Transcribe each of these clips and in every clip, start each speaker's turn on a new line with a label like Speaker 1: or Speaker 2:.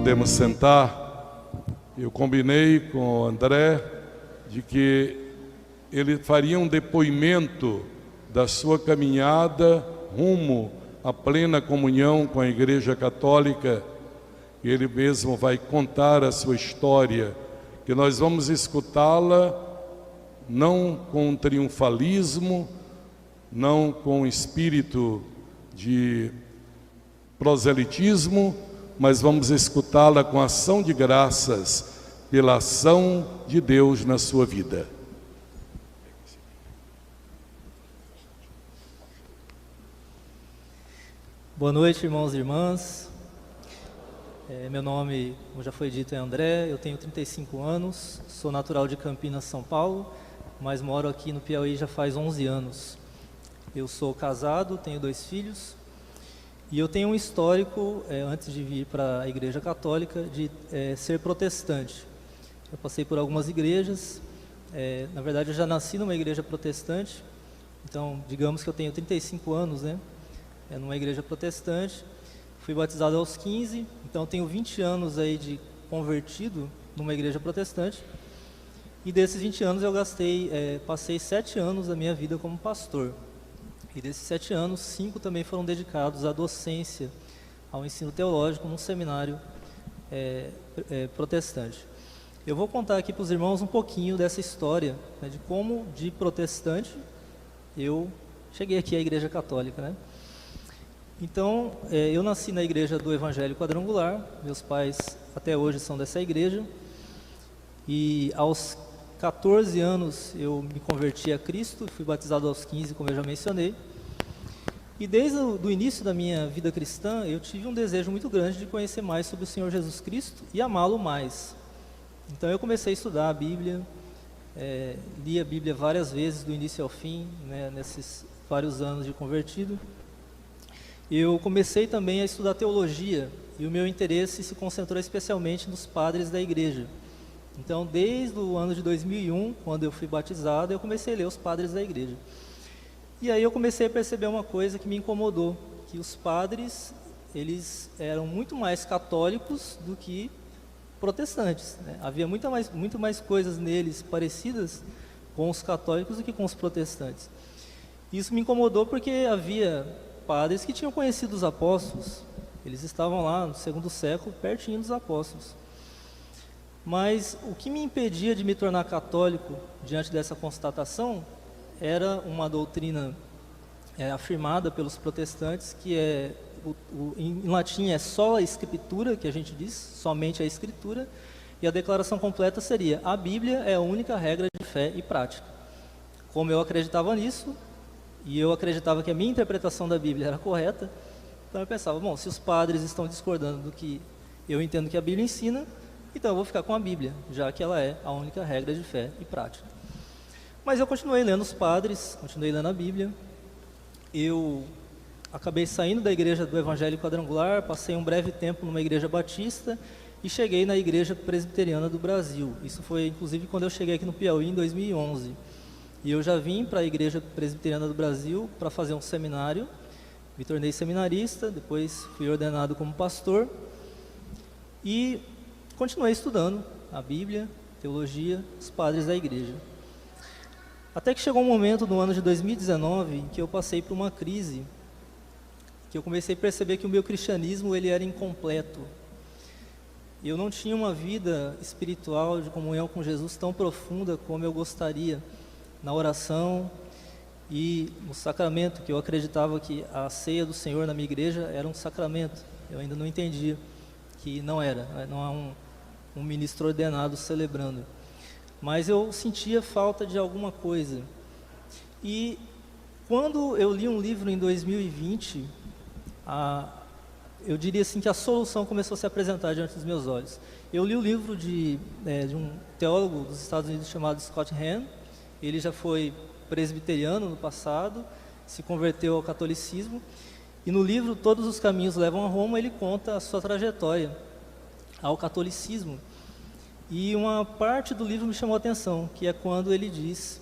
Speaker 1: podemos sentar. Eu combinei com o André de que ele faria um depoimento da sua caminhada rumo à plena comunhão com a Igreja Católica. Ele mesmo vai contar a sua história, que nós vamos escutá-la não com triunfalismo, não com espírito de proselitismo, mas vamos escutá-la com ação de graças pela ação de Deus na sua vida.
Speaker 2: Boa noite, irmãos e irmãs. Meu nome, como já foi dito, é André. Eu tenho 35 anos, sou natural de Campinas, São Paulo, mas moro aqui no Piauí já faz 11 anos. Eu sou casado, tenho 2 filhos e eu tenho um histórico, antes de vir para a Igreja Católica, de ser protestante. Eu passei por algumas igrejas, na verdade eu já nasci numa igreja protestante, então digamos que eu tenho 35 anos, né? Numa igreja protestante, fui batizado aos 15, então tenho 20 anos aí de convertido numa igreja protestante, e desses 20 anos eu passei 7 anos da minha vida como pastor, e desses 7 anos, 5 também foram dedicados à docência, ao ensino teológico num seminário protestante. Eu vou contar aqui para os irmãos um pouquinho dessa história, né, de como de protestante eu cheguei aqui à Igreja Católica, né? Então, eu nasci na igreja do Evangelho Quadrangular, meus pais até hoje são dessa igreja, e aos 14 anos eu me converti a Cristo, fui batizado aos 15, como eu já mencionei, e desde o início da minha vida cristã, eu tive um desejo muito grande de conhecer mais sobre o Senhor Jesus Cristo e amá-lo mais. Então eu comecei a estudar a Bíblia, li a Bíblia várias vezes, do início ao fim, né, nesses vários anos de convertido. Eu comecei também a estudar teologia e o meu interesse se concentrou especialmente nos padres da igreja. Então, desde o ano de 2001, quando eu fui batizado, eu comecei a ler os padres da igreja. E aí eu comecei a perceber uma coisa que me incomodou, que os padres, eles eram muito mais católicos do que protestantes, né? Havia muito mais coisas neles parecidas com os católicos do que com os protestantes. Isso me incomodou porque havia padres que tinham conhecido os apóstolos, eles estavam lá no 2º século, pertinho dos apóstolos. Mas o que me impedia de me tornar católico diante dessa constatação era uma doutrina afirmada pelos protestantes, que em latim é sola scriptura, que a gente diz, somente a escritura, e a declaração completa seria: a Bíblia é a única regra de fé e prática. Como eu acreditava nisso, e eu acreditava que a minha interpretação da Bíblia era correta, então eu pensava, bom, se os padres estão discordando do que eu entendo que a Bíblia ensina, então eu vou ficar com a Bíblia, já que ela é a única regra de fé e prática. Mas eu continuei lendo os padres, continuei lendo a Bíblia. Eu acabei saindo da igreja do Evangelho Quadrangular, passei um breve tempo numa igreja batista e cheguei na Igreja Presbiteriana do Brasil. Isso foi inclusive quando eu cheguei aqui no Piauí em 2011. E eu já vim para a Igreja Presbiteriana do Brasil para fazer um seminário, me tornei seminarista, depois fui ordenado como pastor e continuei estudando a Bíblia, teologia, os padres da igreja. Até que chegou um momento no ano de 2019 em que eu passei por uma crise, que eu comecei a perceber que o meu cristianismo ele era incompleto. Eu não tinha uma vida espiritual de comunhão com Jesus tão profunda como eu gostaria, na oração e no sacramento, que eu acreditava que a ceia do Senhor na minha igreja era um sacramento. Eu ainda não entendia que não era, não há um ministro ordenado celebrando. Mas eu sentia falta de alguma coisa. E quando eu li um livro em 2020, eu diria assim que a solução começou a se apresentar diante dos meus olhos. Eu li o livro de um teólogo dos Estados Unidos chamado Scott Hahn. Ele já foi presbiteriano no passado, se converteu ao catolicismo, e no livro Todos os Caminhos Levam a Roma, ele conta a sua trajetória ao catolicismo. E uma parte do livro me chamou a atenção, que é quando ele diz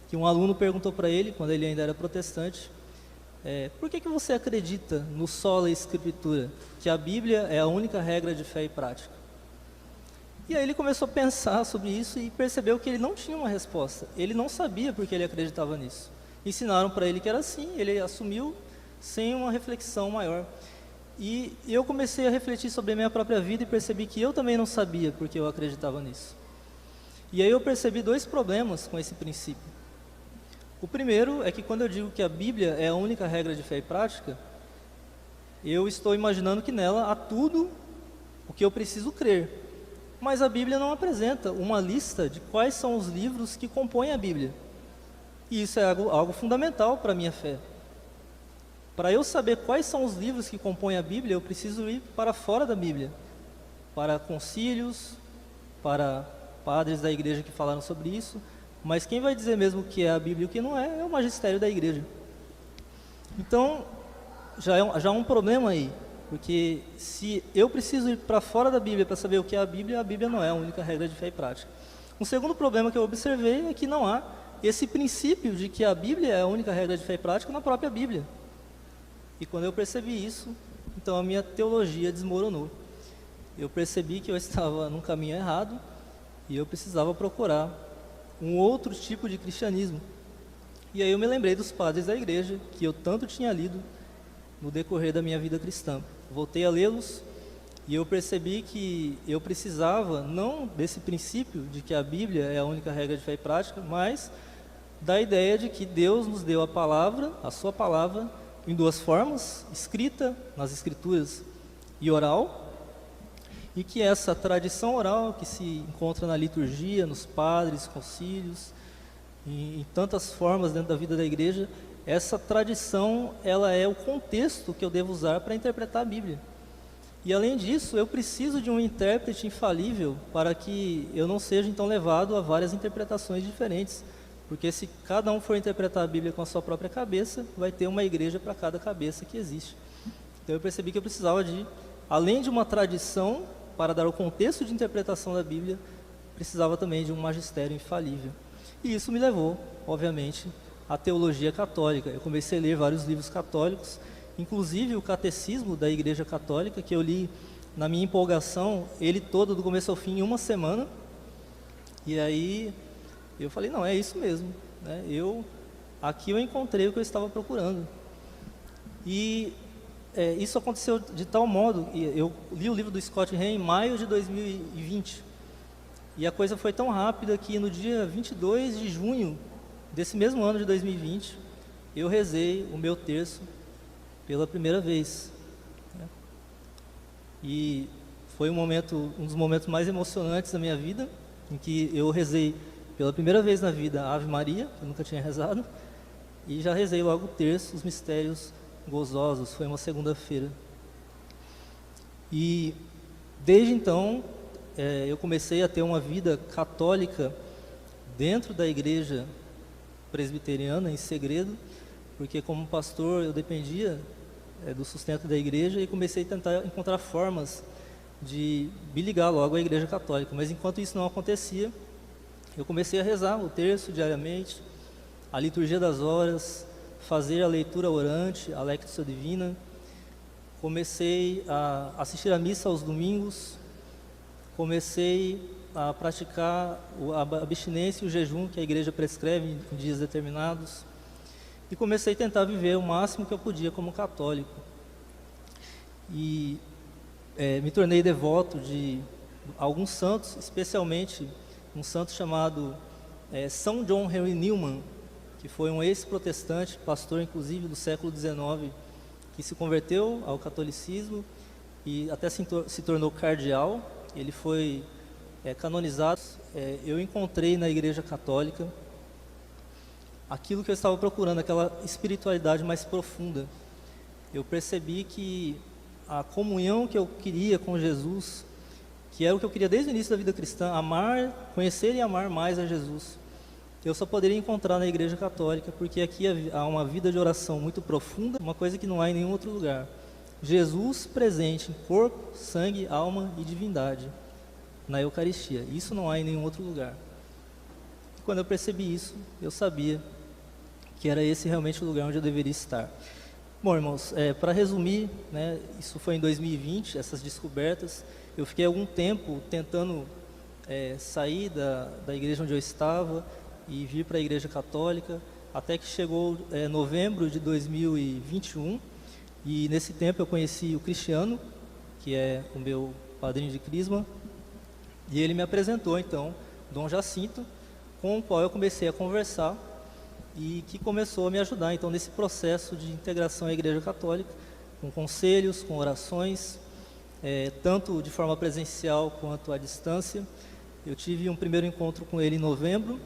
Speaker 2: que um aluno perguntou para ele, quando ele ainda era protestante, por que você acredita no sola escritura, que a Bíblia é a única regra de fé e prática? E aí ele começou a pensar sobre isso e percebeu que ele não tinha uma resposta. Ele não sabia porque ele acreditava nisso. Ensinaram para ele que era assim, ele assumiu sem uma reflexão maior. E eu comecei a refletir sobre a minha própria vida e percebi que eu também não sabia porque eu acreditava nisso. E aí eu percebi dois problemas com esse princípio. O primeiro é que quando eu digo que a Bíblia é a única regra de fé e prática, eu estou imaginando que nela há tudo o que eu preciso crer. Mas a Bíblia não apresenta uma lista de quais são os livros que compõem a Bíblia. E isso é algo fundamental para a minha fé. Para eu saber quais são os livros que compõem a Bíblia, eu preciso ir para fora da Bíblia, para concílios, para padres da igreja que falaram sobre isso, mas quem vai dizer mesmo o que é a Bíblia e o que não é o magistério da igreja. Então, já há um problema aí, porque se eu preciso ir para fora da Bíblia para saber o que é a Bíblia não é a única regra de fé e prática. Um segundo problema que eu observei é que não há esse princípio de que a Bíblia é a única regra de fé e prática na própria Bíblia. E quando eu percebi isso, então a minha teologia desmoronou. Eu percebi que eu estava num caminho errado e eu precisava procurar um outro tipo de cristianismo. E aí eu me lembrei dos padres da igreja, que eu tanto tinha lido no decorrer da minha vida cristã. Voltei a lê-los e eu percebi que eu precisava, não desse princípio de que a Bíblia é a única regra de fé e prática, mas da ideia de que Deus nos deu a palavra, a sua palavra, em duas formas, escrita nas escrituras e oral, e que essa tradição oral que se encontra na liturgia, nos padres, concílios, em tantas formas dentro da vida da igreja, essa tradição, ela é o contexto que eu devo usar para interpretar a Bíblia. E além disso, eu preciso de um intérprete infalível para que eu não seja então levado a várias interpretações diferentes, porque se cada um for interpretar a Bíblia com a sua própria cabeça, vai ter uma igreja para cada cabeça que existe. Então eu percebi que eu precisava de, além de uma tradição para dar o contexto de interpretação da Bíblia, precisava também de um magistério infalível. E isso me levou, obviamente, à teologia católica. Eu comecei a ler vários livros católicos, inclusive o Catecismo da Igreja Católica, que eu li na minha empolgação, ele todo, do começo ao fim, em uma semana. E aí eu falei, não, é isso mesmo, né? Aqui eu encontrei o que eu estava procurando. E isso aconteceu de tal modo, eu li o livro do Scott Hahn em maio de 2020, e a coisa foi tão rápida que no dia 22 de junho desse mesmo ano de 2020, eu rezei o meu terço pela primeira vez, né? E foi um dos momentos mais emocionantes da minha vida, em que eu rezei pela primeira vez na vida a Ave Maria, que eu nunca tinha rezado, e já rezei logo o terço, os mistérios gozosos, foi uma segunda-feira. E desde então, eu comecei a ter uma vida católica dentro da igreja presbiteriana, em segredo, porque como pastor eu dependia do sustento da igreja e comecei a tentar encontrar formas de me ligar logo à igreja católica. Mas enquanto isso não acontecia, eu comecei a rezar o terço diariamente, a liturgia das horas, fazer a leitura orante, a Lectio Divina. Comecei a assistir à missa aos domingos, comecei a praticar a abstinência e o jejum que a igreja prescreve em dias determinados, e comecei a tentar viver o máximo que eu podia como católico. E me tornei devoto de alguns santos, especialmente um santo chamado São John Henry Newman, que foi um ex-protestante, pastor inclusive do século XIX, que se converteu ao catolicismo e até se tornou cardeal. Ele foi canonizado. Eu encontrei na igreja católica aquilo que eu estava procurando, aquela espiritualidade mais profunda. Eu percebi que a comunhão que eu queria com Jesus, que era o que eu queria desde o início da vida cristã, amar, conhecer e amar mais a Jesus, eu só poderia encontrar na igreja católica, porque aqui há uma vida de oração muito profunda, uma coisa que não há em nenhum outro lugar. Jesus presente em corpo, sangue, alma e divindade na Eucaristia. Isso não há em nenhum outro lugar. E quando eu percebi isso, eu sabia que era esse realmente o lugar onde eu deveria estar. Bom, irmãos, para resumir, né, isso foi em 2020, essas descobertas. Eu fiquei algum tempo tentando sair da igreja onde eu estava e vir para a igreja católica, até que chegou novembro de 2021, e nesse tempo eu conheci o Cristiano, que é o meu padrinho de crisma, e ele me apresentou então Dom Jacinto, com o qual eu comecei a conversar e que começou a me ajudar então nesse processo de integração à Igreja Católica, com conselhos, com orações, tanto de forma presencial quanto à distância. Eu tive um primeiro encontro com ele em novembro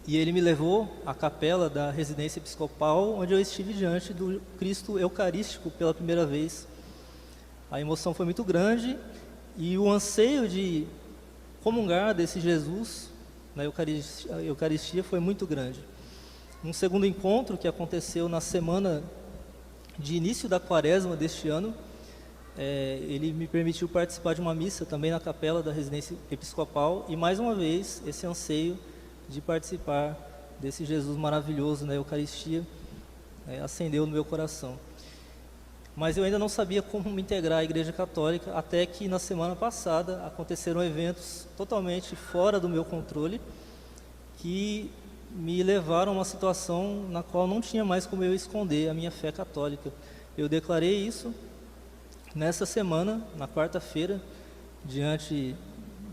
Speaker 2: e ele me levou à capela da residência episcopal, onde eu estive diante do Cristo Eucarístico pela primeira vez. A emoção foi muito grande e o anseio de comungar desse Jesus na Eucaristia foi muito grande. Um segundo encontro que aconteceu na semana de início da quaresma deste ano, ele me permitiu participar de uma missa também na capela da residência episcopal e mais uma vez esse anseio de participar desse Jesus maravilhoso na Eucaristia acendeu no meu coração. Mas eu ainda não sabia como me integrar à Igreja Católica, até que na semana passada aconteceram eventos totalmente fora do meu controle, que me levaram a uma situação na qual não tinha mais como eu esconder a minha fé católica. Eu declarei isso nessa semana, na quarta-feira, diante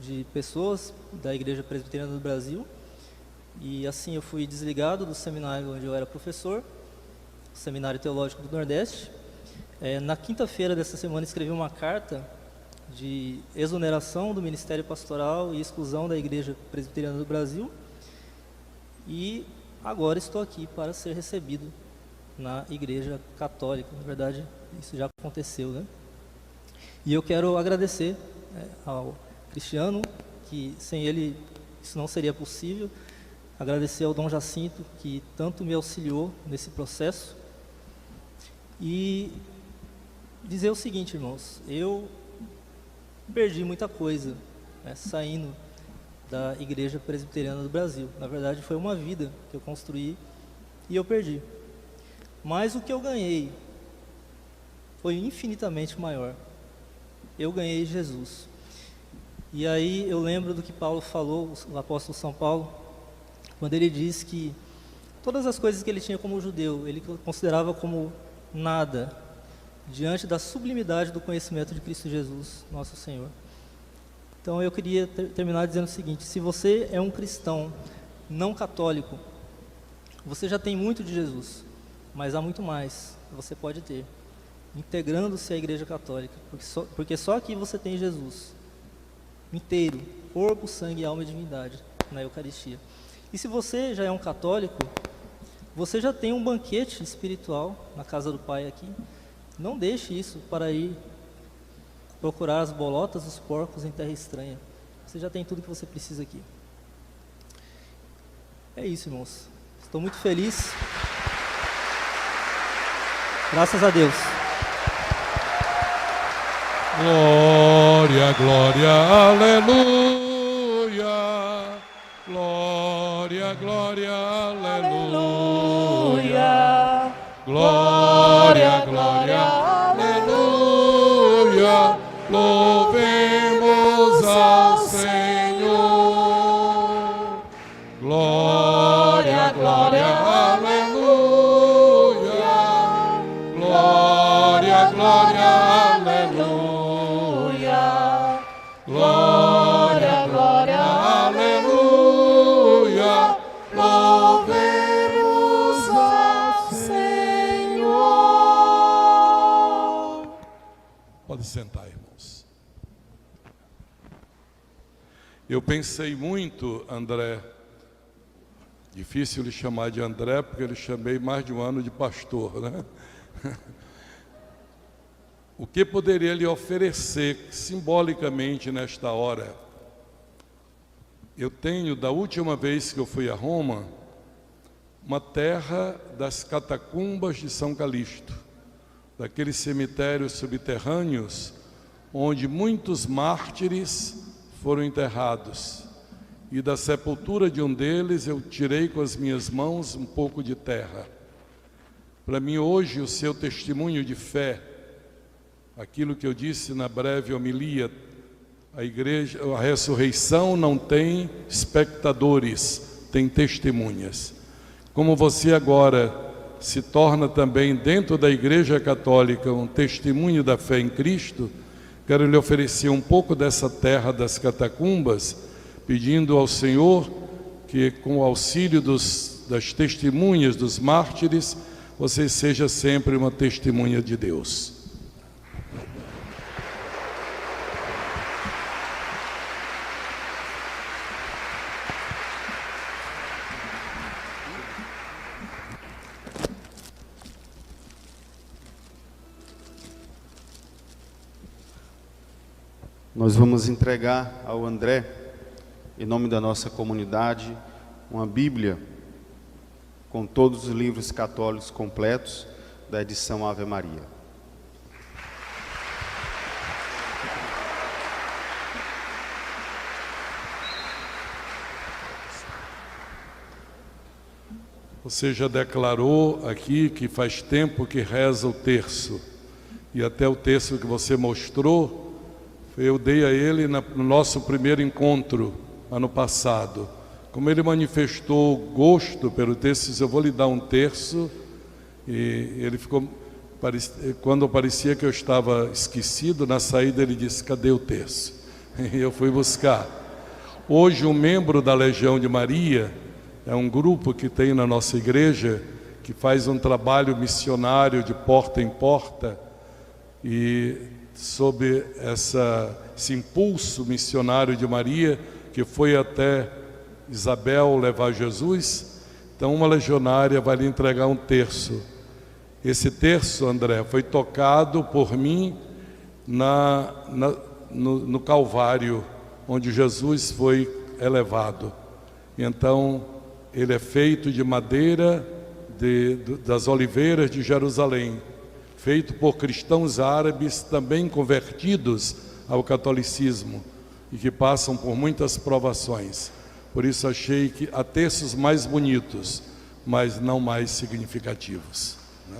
Speaker 2: de pessoas da Igreja Presbiteriana do Brasil, e assim eu fui desligado do seminário onde eu era professor, o Seminário Teológico do Nordeste. Na quinta-feira dessa semana escrevi uma carta de exoneração do Ministério Pastoral e exclusão da Igreja Presbiteriana do Brasil, e agora estou aqui para ser recebido na Igreja Católica. Na verdade, isso já aconteceu, né? E eu quero agradecer ao Cristiano, que sem ele isso não seria possível. Agradecer ao Dom Jacinto, que tanto me auxiliou nesse processo. E dizer o seguinte, irmãos, eu perdi muita coisa saindo da Igreja Presbiteriana do Brasil. Na verdade, foi uma vida que eu construí e eu perdi. Mas o que eu ganhei foi infinitamente maior. Eu ganhei Jesus. E aí eu lembro do que Paulo falou, o apóstolo São Paulo, quando ele diz que todas as coisas que ele tinha como judeu, ele considerava como nada, diante da sublimidade do conhecimento de Cristo Jesus, nosso Senhor. Então eu queria terminar dizendo o seguinte: se você é um cristão não católico, você já tem muito de Jesus, mas há muito mais que você pode ter, integrando-se à Igreja Católica, porque só aqui você tem Jesus inteiro, corpo, sangue, alma e divindade, na Eucaristia. E se você já é um católico, você já tem um banquete espiritual na casa do Pai aqui. Não deixe isso para ir procurar as bolotas dos porcos em terra estranha. Você já tem tudo que você precisa aqui. É isso, irmãos. Estou muito feliz. Graças a Deus.
Speaker 1: Glória, glória, aleluia. Glória, glória, aleluia. Glória, glória, aleluia. Louvemos ao Senhor. Glória, glória, aleluia. Glória, glória, aleluia. Glória, glória, aleluia. Louvemos ao Senhor. Pode sentar, irmãos. Eu pensei muito, André. Difícil lhe chamar de André, porque eu lhe chamei mais de um ano de pastor, né? O que poderia lhe oferecer simbolicamente nesta hora? Eu tenho, da última vez que eu fui a Roma, uma terra das catacumbas de São Calixto, daqueles cemitérios subterrâneos onde muitos mártires foram enterrados. E da sepultura de um deles eu tirei com as minhas mãos um pouco de terra. Para mim hoje o seu testemunho de fé, aquilo que eu disse na breve homilia, a igreja, a ressurreição não tem espectadores, tem testemunhas. Como você agora se torna também dentro da Igreja Católica um testemunho da fé em Cristo, quero lhe oferecer um pouco dessa terra das catacumbas, pedindo ao Senhor que, com o auxílio das testemunhas, dos mártires, você seja sempre uma testemunha de Deus.
Speaker 3: Nós vamos entregar ao André, em nome da nossa comunidade, uma Bíblia com todos os livros católicos completos da edição Ave Maria.
Speaker 1: Você já declarou aqui que faz tempo que reza o terço, e até o terço que você mostrou, eu dei a ele no nosso primeiro encontro, ano passado. Como ele manifestou gosto pelo terço, eu vou lhe dar um terço, e ele ficou, quando parecia que eu estava esquecido, na saída ele disse, cadê o terço? E eu fui buscar. Hoje um membro da Legião de Maria, é um grupo que tem na nossa igreja, que faz um trabalho missionário de porta em porta, e sob esse impulso missionário de Maria, que foi até Isabel levar Jesus, então uma legionária vai lhe entregar um terço. Esse terço, André, foi tocado por mim no Calvário, onde Jesus foi elevado. Então, ele é feito de madeira das oliveiras de Jerusalém, feito por cristãos árabes também convertidos ao catolicismo e que passam por muitas provações. Por isso achei que há terços mais bonitos, mas não mais significativos, né?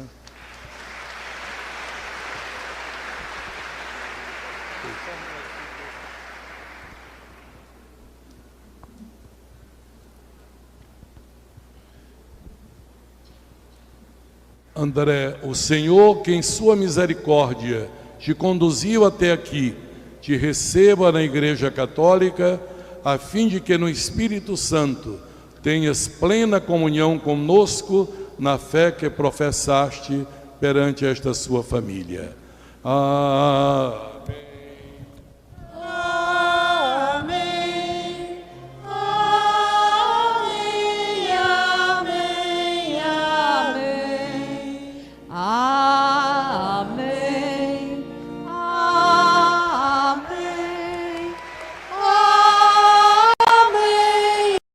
Speaker 1: André, o Senhor, que em sua misericórdia te conduziu até aqui, te receba na Igreja Católica, a fim de que no Espírito Santo tenhas plena comunhão conosco na fé que professaste perante esta sua família.